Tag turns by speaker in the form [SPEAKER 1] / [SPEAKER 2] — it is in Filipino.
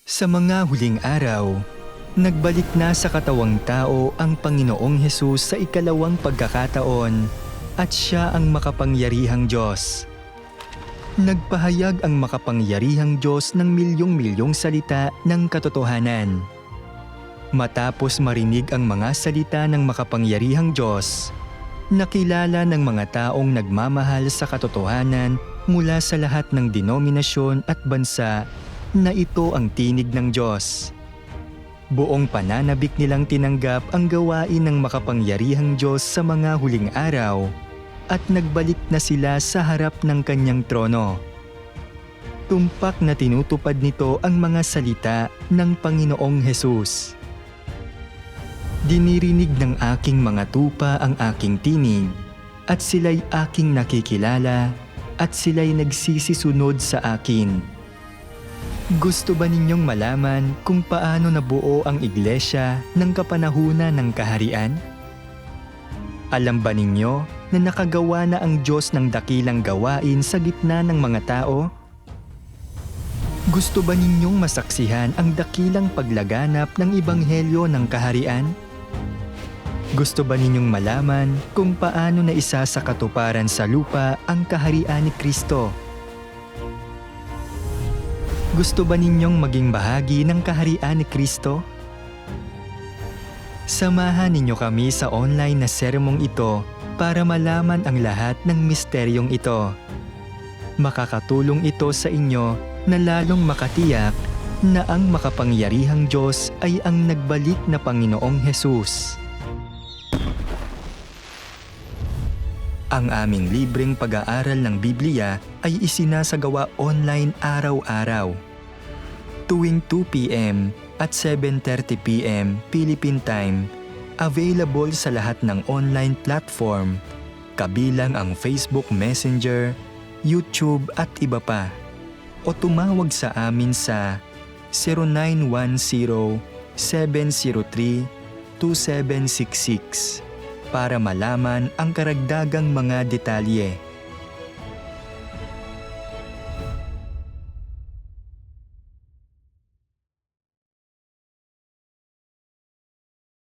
[SPEAKER 1] Sa mga huling araw, nagbalik na sa katawang tao ang Panginoong Hesus sa ikalawang pagkakataon at siya ang makapangyarihang Diyos. Nagpahayag ang makapangyarihang Diyos ng milyong-milyong salita ng katotohanan. Matapos marinig ang mga salita ng makapangyarihang Diyos, nakilala ng mga taong nagmamahal sa katotohanan mula sa lahat ng denominasyon at bansa na ito ang tinig ng Diyos. Buong pananabik nilang tinanggap ang gawain ng makapangyarihang Diyos sa mga huling araw at nagbalik na sila sa harap ng kanyang trono. Tumpak na tinutupad nito ang mga salita ng Panginoong Hesus. Dinirinig ng aking mga tupa ang aking tinig, at sila'y aking nakikilala, at sila'y nagsisisunod sa akin. Gusto ba ninyong malaman kung paano nabuo ang iglesia ng kapanahunan ng kaharian? Alam ba ninyo na nakagawa na ang Diyos ng dakilang gawain sa gitna ng mga tao? Gusto ba ninyong masaksihan ang dakilang paglaganap ng ebanghelyo ng kaharian? Gusto ba ninyong malaman kung paano na isa sa katuparan sa lupa ang kaharian ni Kristo? Gusto ba ninyong maging bahagi ng kaharian ni Kristo? Samahan ninyo kami sa online na sermong ito para malaman ang lahat ng misteryong ito. Makakatulong ito sa inyo na lalong makatiyak na ang makapangyarihang Diyos ay ang nagbalik na Panginoong Hesus. Ang aming libreng pag-aaral ng Biblia ay isinasagawa online araw-araw. Tuwing 2 p.m. at 7:30 p.m. Philippine Time, available sa lahat ng online platform, kabilang ang Facebook Messenger, YouTube at iba pa. O tumawag sa amin sa 0910-703-2766 para malaman ang karagdagang mga detalye.